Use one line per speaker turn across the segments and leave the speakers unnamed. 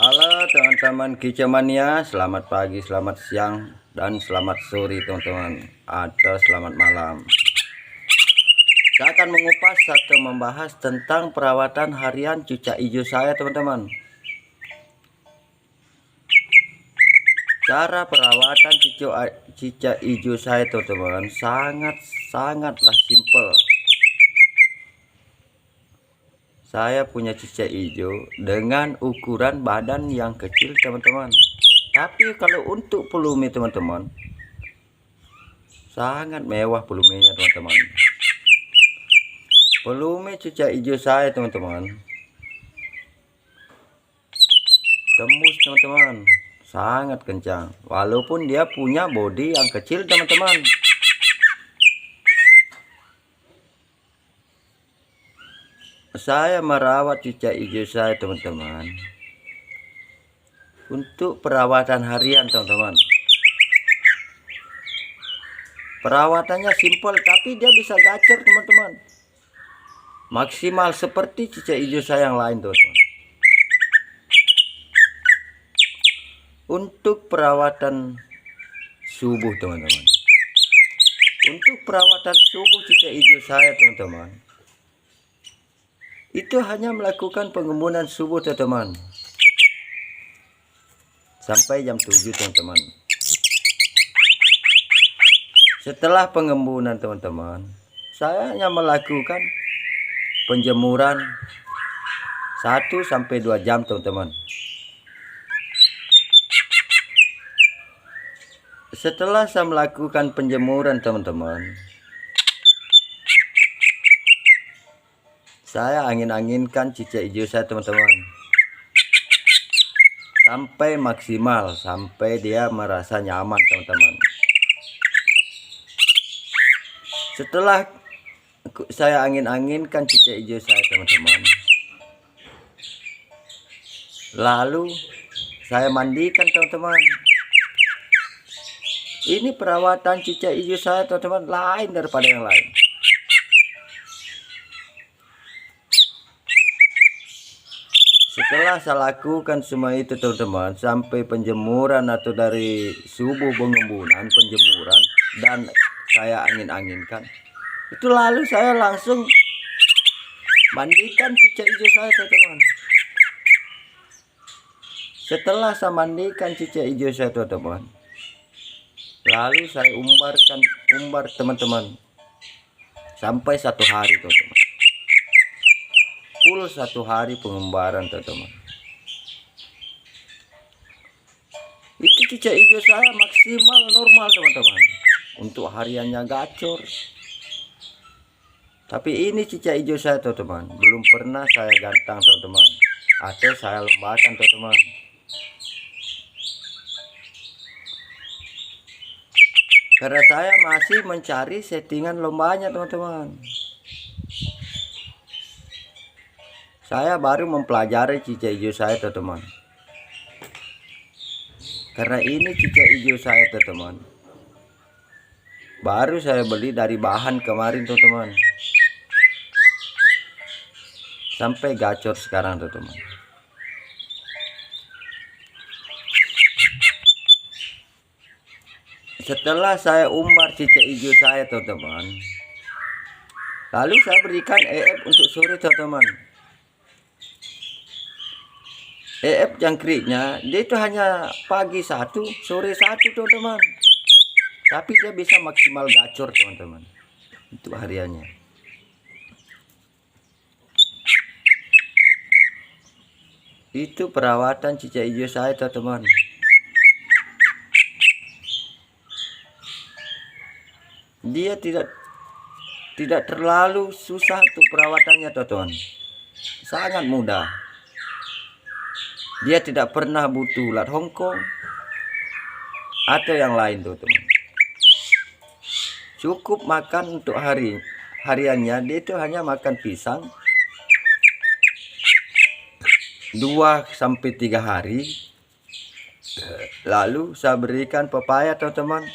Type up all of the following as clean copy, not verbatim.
Halo teman-teman Kicomania, selamat pagi, selamat siang, dan selamat sore teman-teman, atau selamat malam. Saya akan mengupas atau membahas tentang perawatan harian cicak hijau saya teman-teman. Cara perawatan cicak hijau saya teman-teman sangatlah simple. Saya punya cicak hijau dengan ukuran badan yang kecil teman-teman. Tapi kalau untuk volume teman-teman, sangat mewah volumenya teman-teman. Volume cicak hijau saya teman-teman tembus teman-teman, sangat kencang. Walaupun dia punya bodi yang kecil teman-teman. Saya merawat cicak hijau saya teman-teman untuk perawatan harian teman-teman. Perawatannya simpel tapi dia bisa gacor teman-teman. Maksimal seperti cicak hijau saya yang lain teman-teman. Untuk perawatan subuh teman-teman. Untuk perawatan subuh cicak hijau saya teman-teman, itu hanya melakukan pengembunan subuh teman-teman sampai jam 7 teman-teman. Setelah pengembunan teman-teman, saya hanya melakukan penjemuran 1-2 jam teman-teman. Setelah saya melakukan penjemuran teman-teman, saya angin-anginkan cicak hijau saya teman-teman sampai maksimal, sampai dia merasa nyaman teman-teman. Setelah saya angin-anginkan cicak hijau saya teman-teman, lalu saya mandikan teman-teman. Ini perawatan cicak hijau saya teman-teman lain daripada yang lain. Setelah saya lakukan semua itu teman-teman, sampai penjemuran atau dari subuh pengembunan, penjemuran, dan saya angin-anginkan, itu lalu saya langsung mandikan cicak hijau saya teman-teman. Setelah saya mandikan cicak hijau saya teman-teman, lalu saya umbar teman-teman sampai 1 hari teman-teman. Full 1 hari pengumbaran teman-teman. Itu cicak hijau saya maksimal normal teman-teman. Untuk hariannya gacor. Tapi ini cicak hijau saya teman-teman, belum pernah saya gantang teman-teman, atau saya lombakan teman-teman. Karena saya masih mencari settingan lombanya teman-teman. Saya baru mempelajari cicak hijau saya teman-teman. Karena ini cicak hijau saya teman-teman, baru saya beli dari bahan kemarin teman-teman, sampai gacor sekarang teman-teman. Setelah saya umbar cicak hijau saya teman-teman, lalu saya berikan EF untuk sore teman-teman. EF jangkriknya dia itu hanya pagi 1, sore 1 teman-teman. Tapi dia bisa maksimal gacor teman-teman untuk hariannya. Itu perawatan cicak hijau saya teman-teman. Dia tidak terlalu susah untuk perawatannya teman-teman. Sangat mudah. Dia tidak pernah butuh ulat Hongkong atau yang lain teman-teman. Cukup makan untuk hariannya, dia itu hanya makan pisang 2-3 hari. Lalu saya berikan pepaya teman-teman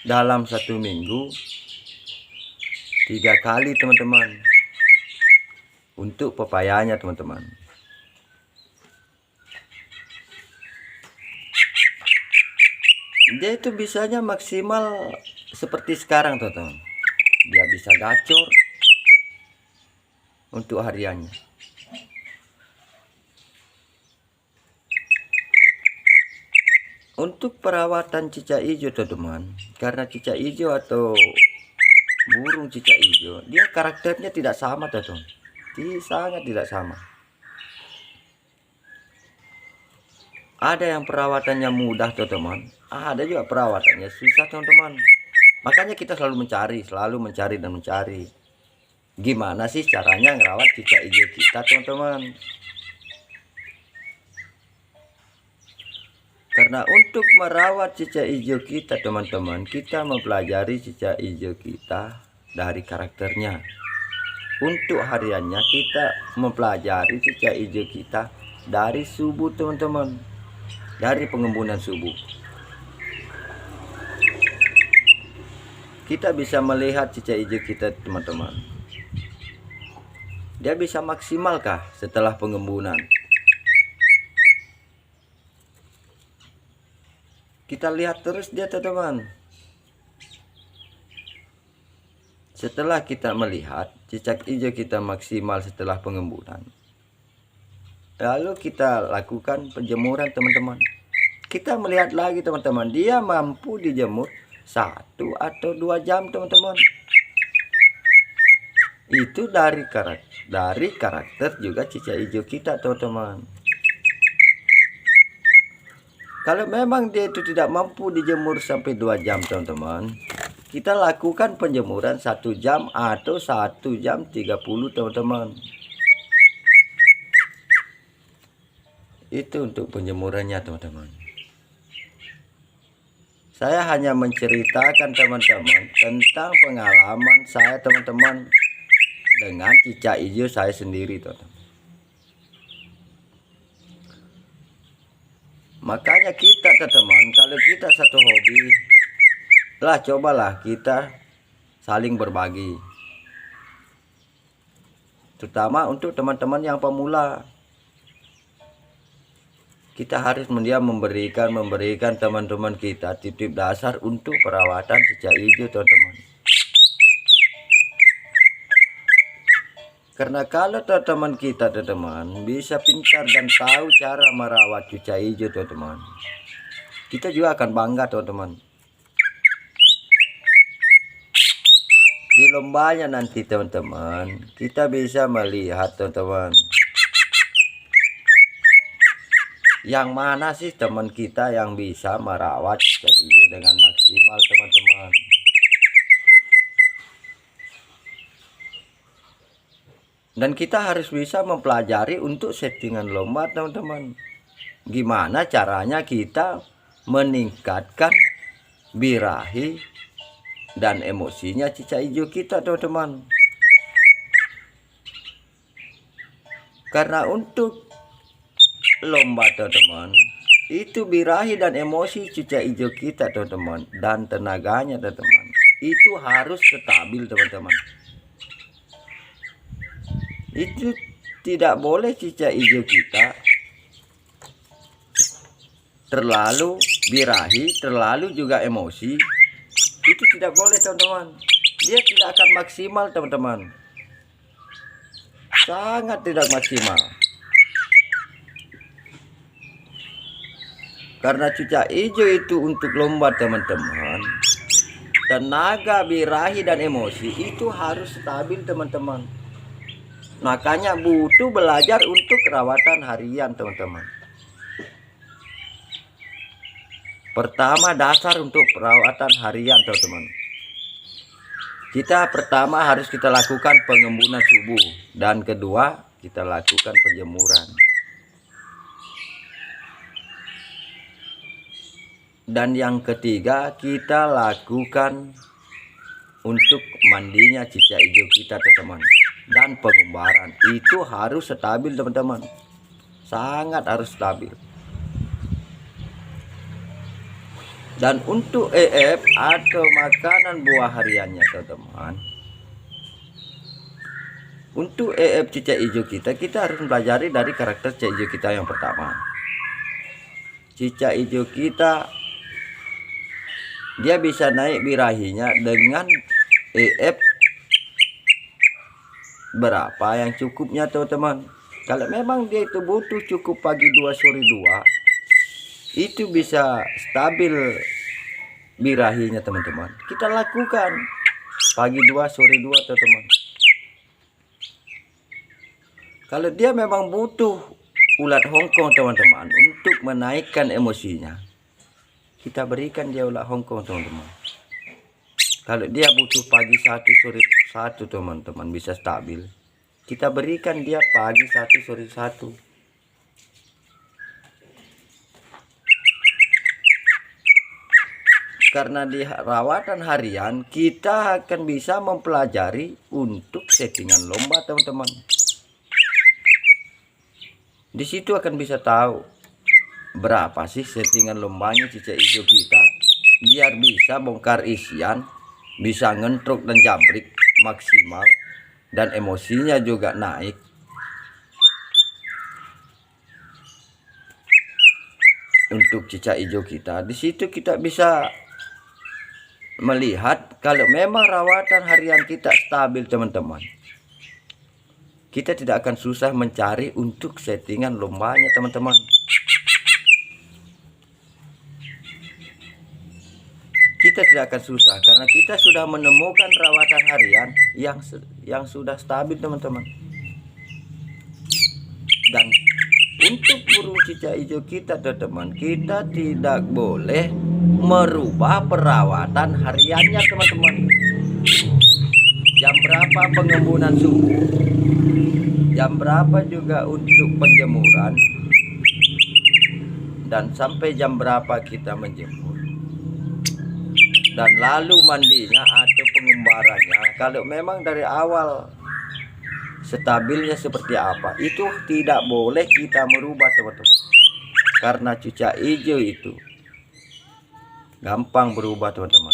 dalam 1 minggu 3 kali teman-teman. Untuk pepayanya teman-teman. Dia itu bisanya maksimal seperti sekarang teman-teman. Dia bisa gacor untuk hariannya. Untuk perawatan cicak hijau teman-teman, karena cicak hijau atau burung cicak hijau, dia karakternya tidak sama teman-teman. Sangat tidak sama. Ada yang perawatannya mudah teman-teman, ada juga perawatannya susah teman-teman. Makanya kita selalu mencari dan mencari. Gimana sih caranya ngerawat cicak hijau kita teman-teman? Karena untuk merawat cicak hijau kita teman-teman, kita mempelajari cicak hijau kita dari karakternya. Untuk hariannya kita mempelajari cicak hijau kita dari subuh teman-teman, dari pengembunan subuh. Kita bisa melihat cicak hijau kita teman-teman. Dia bisa maksimalkah setelah pengembunan? Kita lihat terus dia teman-teman. Setelah kita melihat cicak hijau kita maksimal setelah pengembunan, lalu kita lakukan penjemuran teman-teman. Kita melihat lagi teman-teman, dia mampu dijemur 1 atau 2 jam teman-teman. Itu dari karakter juga cicak hijau kita teman-teman. Kalau memang dia itu tidak mampu dijemur sampai 2 jam teman-teman, kita lakukan penjemuran 1 jam atau 1 jam 30 teman-teman. Itu untuk penjemurannya teman-teman. Saya hanya menceritakan teman-teman tentang pengalaman saya teman-teman dengan cicak hijau saya sendiri teman-teman. Makanya kita teman-teman, kalau kita satu hobi lah, cobalah kita saling berbagi, terutama untuk teman-teman yang pemula. Kita harus memberikan teman-teman kita tip-tip dasar untuk perawatan cicak hijau teman-teman. Karena kalau teman-teman kita teman-teman bisa pintar dan tahu cara merawat cicak hijau teman-teman, kita juga akan bangga teman-teman. Di lombanya nanti teman-teman, kita bisa melihat teman-teman, yang mana sih teman kita yang bisa merawat cicak hijau dengan maksimal teman-teman. Dan kita harus bisa mempelajari untuk settingan lomba teman-teman. Gimana caranya kita meningkatkan birahi dan emosinya cicak hijau kita teman-teman. Karena untuk lomba teman-teman, itu birahi dan emosi cicak hijau kita teman-teman, dan tenaganya teman-teman, itu harus stabil teman-teman. Itu tidak boleh cicak hijau kita terlalu birahi, terlalu juga emosi. Itu tidak boleh teman-teman. Dia tidak akan maksimal teman-teman. Sangat tidak maksimal. Karena cicak hijau itu untuk lomba teman-teman, tenaga birahi dan emosi itu harus stabil teman-teman. Makanya butuh belajar untuk perawatan harian teman-teman. Pertama, dasar untuk perawatan harian teman-teman. Pertama harus kita lakukan pengembunan subuh, dan kedua kita lakukan penjemuran. Dan yang ketiga kita lakukan untuk mandinya cicak hijau kita teman-teman. Dan pengumbaran itu harus stabil teman-teman, sangat harus stabil. Dan untuk EF atau makanan buah hariannya teman-teman, untuk EF cicak hijau kita harus mempelajari dari karakter cicak hijau kita. Yang pertama, cicak hijau kita dia bisa naik birahinya dengan EF berapa yang cukupnya teman-teman. Kalau memang dia itu butuh cukup pagi 2 sore 2, itu bisa stabil birahinya teman-teman, kita lakukan pagi 2 sore 2 teman-teman. Kalau dia memang butuh ulat Hongkong teman-teman untuk menaikkan emosinya, kita berikan dia ulat Hongkong teman-teman. Kalau dia butuh pagi 1 sore 1 teman-teman bisa stabil, kita berikan dia pagi 1 sore 1. Karena di rawatan harian kita akan bisa mempelajari untuk settingan lomba teman-teman. Di situ akan bisa tahu berapa sih settingan lombanya cicak hijau kita, biar bisa bongkar isian, bisa ngentruk dan jabrik maksimal, dan emosinya juga naik. Untuk cicak hijau kita, di situ kita bisa melihat kalau memang rawatan harian kita stabil teman-teman, kita tidak akan susah mencari untuk settingan lombanya teman-teman. Kita tidak akan susah karena kita sudah menemukan rawatan harian yang sudah stabil teman-teman. Dan untuk burung cicak hijau kita teman-teman, kita tidak boleh merubah perawatan hariannya teman-teman. Jam berapa pengembunan suhu, jam berapa juga untuk penjemuran, dan sampai jam berapa kita menjemur, dan lalu mandinya atau pengumbarannya. Kalau memang dari awal stabilnya seperti apa, itu tidak boleh kita merubah teman-teman. Karena cicak hijau itu gampang berubah teman-teman.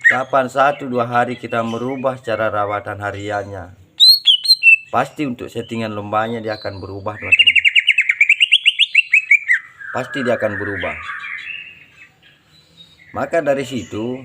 Kapan 1-2 hari kita merubah cara rawatan hariannya, pasti untuk settingan lombanya dia akan berubah teman-teman. Pasti dia akan berubah. Maka dari situ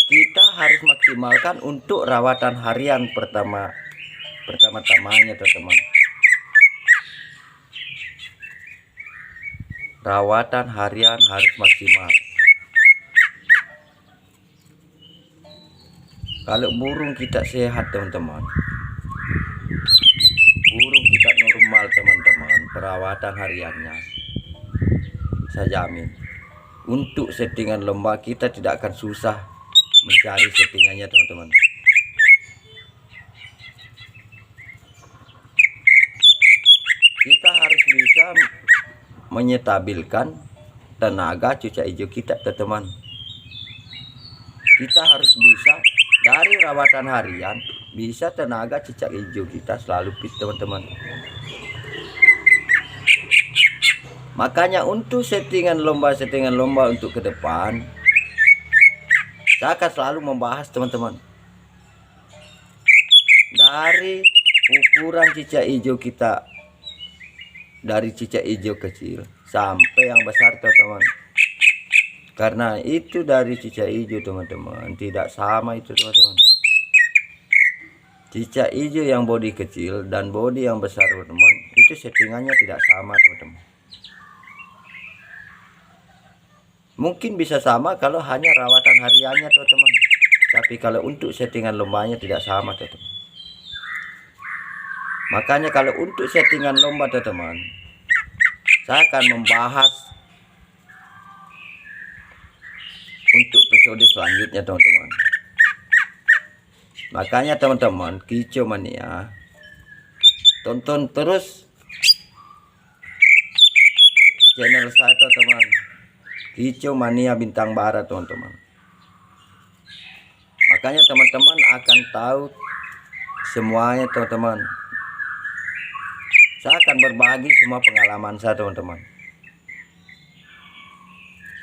kita harus maksimalkan untuk rawatan harian pertama-tamanya teman-teman. Rawatan harian harus maksimal. Kalau burung kita sehat teman-teman, burung kita normal teman-teman, perawatan hariannya, saya jamin untuk settingan lomba kita tidak akan susah mencari settingannya teman-teman. Kita harus bisa menyetabilkan tenaga cicak hijau kita teman-teman. Kita harus bisa dari rawatan harian bisa tenaga cicak hijau kita selalu fit teman-teman. Makanya untuk settingan lomba untuk ke depan, saya akan selalu membahas teman-teman, dari ukuran cicak hijau kita, dari cicak hijau kecil sampai yang besar teman-teman. Karena itu dari cicak hijau teman-teman tidak sama itu teman-teman. Cicak hijau yang bodi kecil dan bodi yang besar teman-teman, itu settingannya tidak sama teman-teman. Mungkin bisa sama kalau hanya rawatan hariannya teman-teman, tapi kalau untuk settingan lombanya tidak sama teman-teman. Makanya kalau untuk settingan lomba teman-teman, saya akan membahas untuk episode selanjutnya teman-teman. Makanya teman-teman Kicau Mania, tonton terus channel saya teman-teman, Kicau Mania Bintang Barat teman-teman. Makanya teman-teman akan tahu semuanya teman-teman. Saya akan berbagi semua pengalaman saya teman-teman.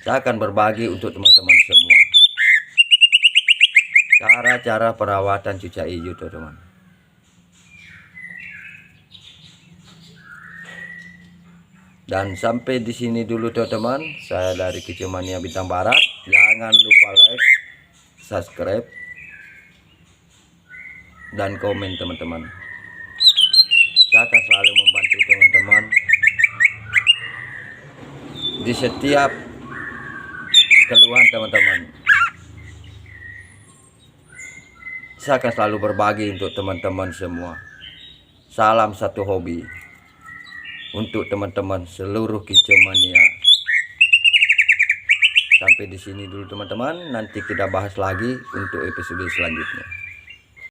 Saya akan berbagi untuk teman-teman semua cara-cara perawatan cicak hijau teman-teman. Dan sampai di sini dulu teman-teman. Saya dari Kicomania Bintang Barat. Jangan lupa like, subscribe, dan komen teman-teman. Saya akan selalu membantu teman-teman di setiap keluhan teman-teman. Saya akan selalu berbagi untuk teman-teman semua. Salam satu hobi untuk teman-teman seluruh Kicomania. Sampai di sini dulu teman-teman. Nanti kita bahas lagi untuk episode selanjutnya.